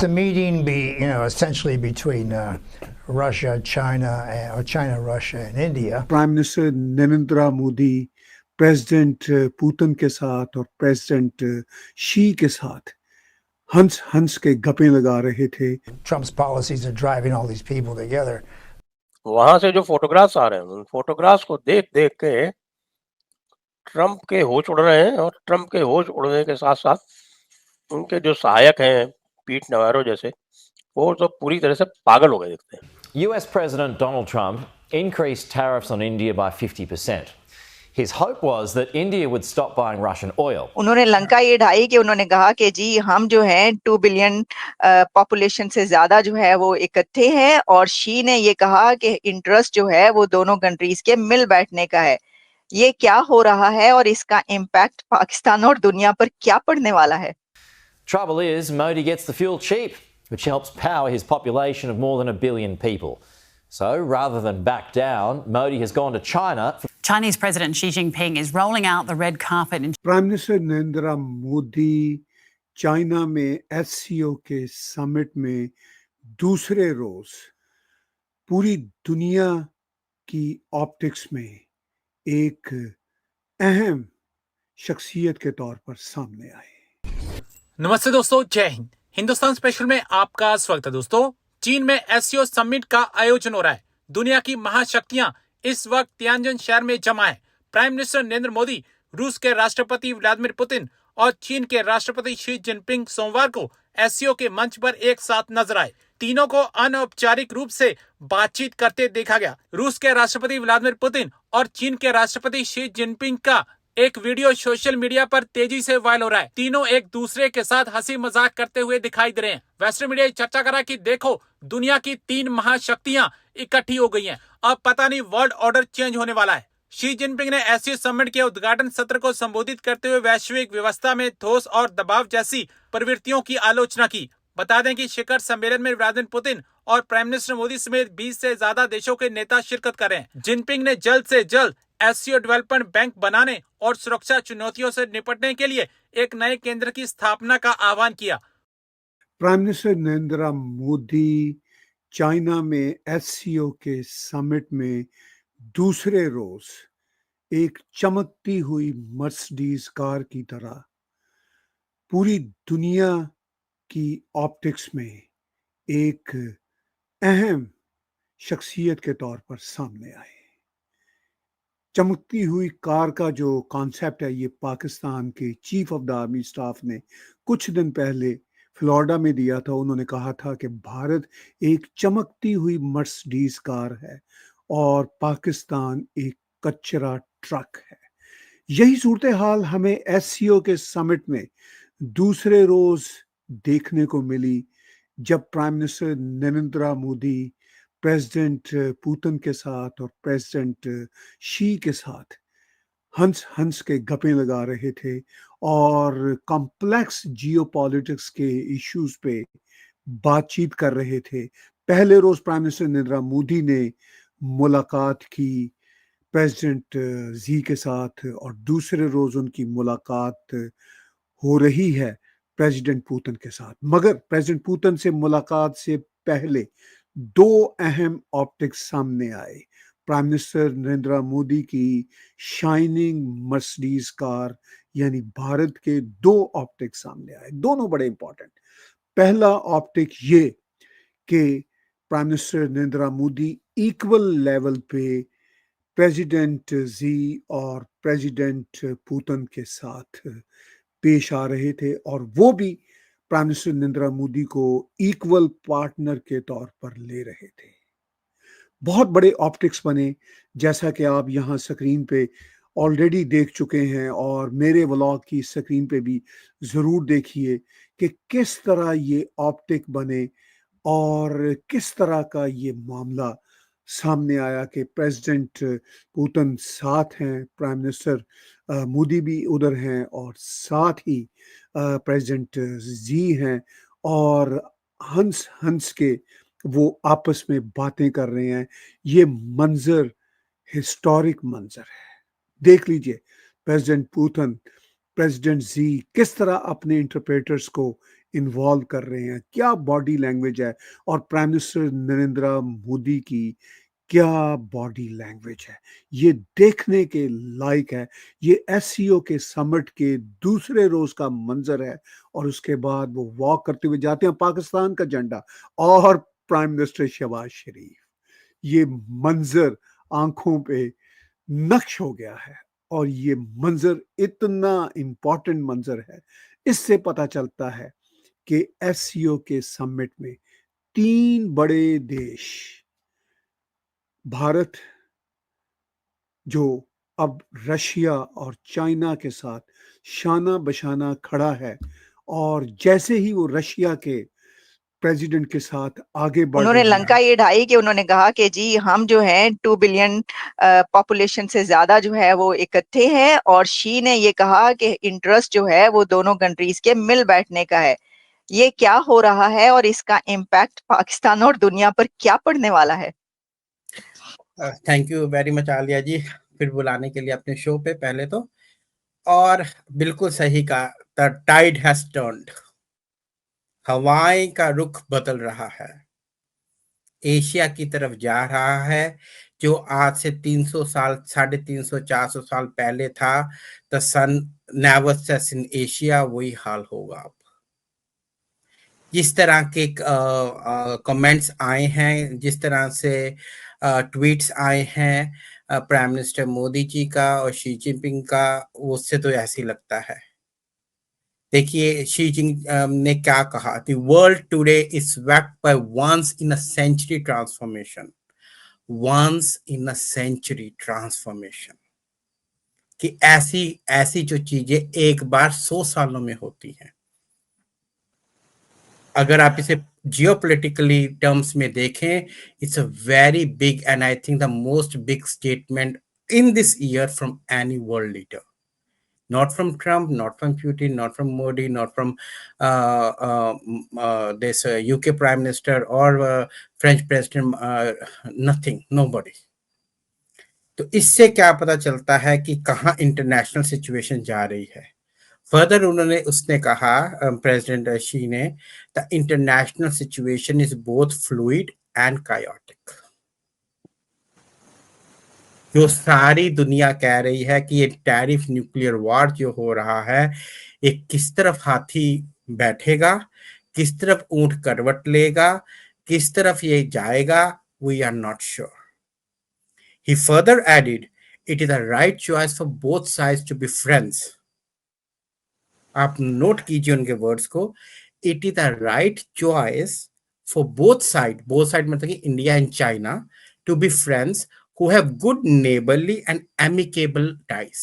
a meeting, essentially between Russia, China, or China, Russia, and India. Prime Minister Narendra Modi, President Putin के साथ और President Xi के साथ हंस हंस के गप्पे लगा रहे थे. Trump's policies are driving all these people together. वहां से जो फोटोग्राफ्स आ रहे हैं, उन फोटोग्राफ्स को देख देख के ट्रंप के होश उड़ रहे हैं, और ट्रंप के होश उड़ने के साथ साथ उनके जो सहायक हैं पीट नवारो जैसे, वो तो पूरी तरह से पागल हो गए दिखते हैं. US President Donald Trump increased tariffs on India by 50%. His hope was that India would stop buying Russian oil. उन्होंने लंका ये ढाई कि उन्होंने कहा कि जी हम जो हैं 2 बिलियन पॉपुलेशन से ज्यादा जो है वो इकट्ठे हैं, और शी ने ये कहा कि इंटरेस्ट जो है वो दोनों कंट्रीज के मिल बैठने का है. ये क्या हो रहा है और इसका इम्पैक्ट पाकिस्तान और दुनिया पर क्या पड़ने वाला है? Trouble is, Modi gets the fuel cheap, which helps power his population of more than 1 billion people. So, rather than back down, Modi has gone to China. Chinese President Xi Jinping is rolling out the red carpet. Prime Minister Narendra Modi China में SCO के summit में दूसरे रोज पूरी दुनिया की optics में एक अहम शख्सियत के तौर पर सामने आए. नमस्ते दोस्तों, जय हिंद. हिंदुस्तान स्पेशल में आपका स्वागत है. दोस्तों, चीन में SCO समिट का आयोजन हो रहा है. दुनिया की महाशक्तियां इस वक्त तियानजिन शहर में जमा है. प्राइम मिनिस्टर नरेंद्र मोदी, रूस के राष्ट्रपति व्लादिमीर पुतिन और चीन के राष्ट्रपति शी जिनपिंग सोमवार को SCO के मंच पर एक साथ नजर आए. तीनों को अनौपचारिक रूप से बातचीत करते देखा गया. रूस के राष्ट्रपति व्लादिमीर पुतिन और चीन के राष्ट्रपति शी जिनपिंग का एक वीडियो सोशल मीडिया पर तेजी से वायरल हो रहा है. तीनों एक दूसरे के साथ हंसी मजाक करते हुए दिखाई दे रहे हैं. वेस्टर्न मीडिया चर्चा करा कि देखो, दुनिया की 3 महाशक्तियां इकट्ठी हो गई हैं. अब पता नहीं वर्ल्ड ऑर्डर चेंज होने वाला है. शी जिनपिंग ने SCO समिट के उद्घाटन सत्र को संबोधित करते हुए वैश्विक व्यवस्था में ठोस और दबाव जैसी प्रवृत्तियों की आलोचना की. बता दें कि शिखर सम्मेलन में व्लादिमीर पुतिन और प्राइम मिनिस्टर मोदी समेत 20 से ज्यादा देशों के नेता शिरकत कर रहे हैं. जिनपिंग ने जल्द से जल्द SCO डेवलपमेंट बैंक बनाने और सुरक्षा चुनौतियों से निपटने के लिए एक नए केंद्र की स्थापना का आह्वान किया. Prime minister Narendra Modi China में SCO के समिट में दूसरे रोज एक चमकती हुई मर्सिडीज कार की तरह पूरी दुनिया की ऑप्टिक्स में एक अहम शख्सियत के तौर पर सामने आए. चमकती हुई कार का जो कॉन्सेप्ट है, ये पाकिस्तान के chief of the army staff ने कुछ दिन पहले फ्लोरिडा में दिया था. उन्होंने कहा था कि भारत एक चमकती हुई मर्सिडीज कार है और पाकिस्तान एक कचरा ट्रक है. यही सूरत हाल हमें SCO के समिट में दूसरे रोज देखने को मिली, जब prime minister Narendra Modi president Putin के साथ और प्रेसिडेंट शी के साथ हंस हंस के गप्पे लगा रहे थे और कॉम्प्लेक्स जियोपॉलिटिक्स के इश्यूज पे बातचीत कर रहे थे. पहले रोज प्राइम मिनिस्टर नरेंद्र मोदी ने मुलाकात की प्रेसिडेंट जी के साथ, और दूसरे रोज उनकी मुलाकात हो रही है प्रेसिडेंट पुतिन के साथ. मगर प्रेसिडेंट पुतिन से मुलाकात से पहले 2 अहम ऑप्टिक्स सामने आए. प्राइम मिनिस्टर नरेंद्र मोदी की शाइनिंग मर्सिडीज कार यानी भारत के 2 ऑप्टिक्स सामने आए. दोनों बड़े इंपॉर्टेंट. पहला ऑप्टिक ये कि prime minister Narendra Modi equal level पे प्रेसिडेंट जी और प्रेसिडेंट पुतिन के साथ पेश आ रहे थे, और वो भी प्राइम मिनिस्टर नरेंद्र मोदी को इक्वल पार्टनर के तौर पर ले रहे थे. बहुत बड़े ऑप्टिक्स बने, जैसा कि आप यहाँ स्क्रीन पे ऑलरेडी देख चुके हैं, और मेरे व्लॉग की स्क्रीन पे भी ज़रूर देखिए कि किस तरह ये ऑप्टिक बने और किस तरह का ये मामला सामने आया कि प्रेसिडेंट पुतिन साथ हैं, प्राइम मिनिस्टर मोदी भी उधर हैं, और साथ ही प्रेसिडेंट जी हैं, और हंस हंस के वो आपस में बातें कर रहे हैं. ये मंजर हिस्टोरिक मंजर है. देख लीजिए प्रेसिडेंट पुतिन, प्रेसिडेंट जी किस तरह अपने इंटरप्रेटर्स को इन्वॉल्व कर रहे हैं, क्या बॉडी लैंग्वेज है, और प्राइम मिनिस्टर नरेंद्र मोदी की क्या बॉडी लैंग्वेज है, ये देखने के लायक है। ये एससीओ के समिट के दूसरे रोज का मंजर है, और उसके बाद वो वॉक करते हुए जाते हैं पाकिस्तान का झंडा और प्राइम मिनिस्टर शहबाज शरीफ। ये मंजर आंखों पे नक्श हो गया है, और ये मंजर इतना इंपॉर्टेंट मंजर है। इससे पता चलता है कि एससीओ के समिट में 3 बड़े देश, भारत जो अब रशिया और चाइना के साथ शाना बशाना खड़ा है, और जैसे ही वो रशिया के प्रेसिडेंट के साथ आगे बढ़ उन्होंने रहे लंका हैं, ये ढाई कि उन्होंने कहा कि जी हम जो हैं 2 बिलियन पॉपुलेशन से ज्यादा जो है वो इकट्ठे हैं, और शी ने ये कहा कि इंटरेस्ट जो है वो दोनों कंट्रीज के मिल बैठने का है। ये क्या हो रहा है और इसका इम्पैक्ट पाकिस्तान और दुनिया पर क्या पड़ने वाला है? Thank you very much Alia ji, फिर बुलाने के लिए अपने शो पे पहले तो। और बिल्कुल सही कहा, द टाइड हैज टर्न्ड, हवाएं का रुख बदल रहा है, एशिया की तरफ जा रहा है। जो आज से 300 साल, 350, 400 साल पहले था, the sun never sets in Asia, वही हाल होगा अब। जिस तरह के कमेंट्स आए हैं, जिस तरह से ट्वीट्स आए हैं प्राइम मिनिस्टर मोदी जी का और शी जिनपिंग का, उससे तो ऐसे ही लगता है। देखिए शी जिनपिंग ने क्या कहा, the world today is swept by once in a century transformation, once in a century transformation, कि ऐसी ऐसी जो चीजें एक बार 100 सालों में होती हैं। अगर आप इसे जियोपॉलिटिकली टर्म्स में देखें, it's a very big and I think the most big statement in this year from any world leader, not from Trump, not from Putin, not from Modi, not from this UK Prime Minister or French President, nothing, nobody. तो इससे क्या पता चलता है कि कहाँ international situation जा रही है। फर्दर उसने कहा, प्रेसिडेंट शी ने, the international situation is both fluid and chaotic. जो सारी दुनिया कह रही है कि ये टैरिफ न्यूक्लियर वॉर जो हो रहा है, ये किस तरफ हाथी बैठेगा, किस तरफ ऊंट करवट लेगा, किस तरफ ये जाएगा, we are not sure. He further added, it is the right choice for both sides to be friends. आप नोट कीजिए उनके वर्ड्स को, it is the right choice for both side मतलब कि India and China, to be friends who have good neighborly and amicable ties.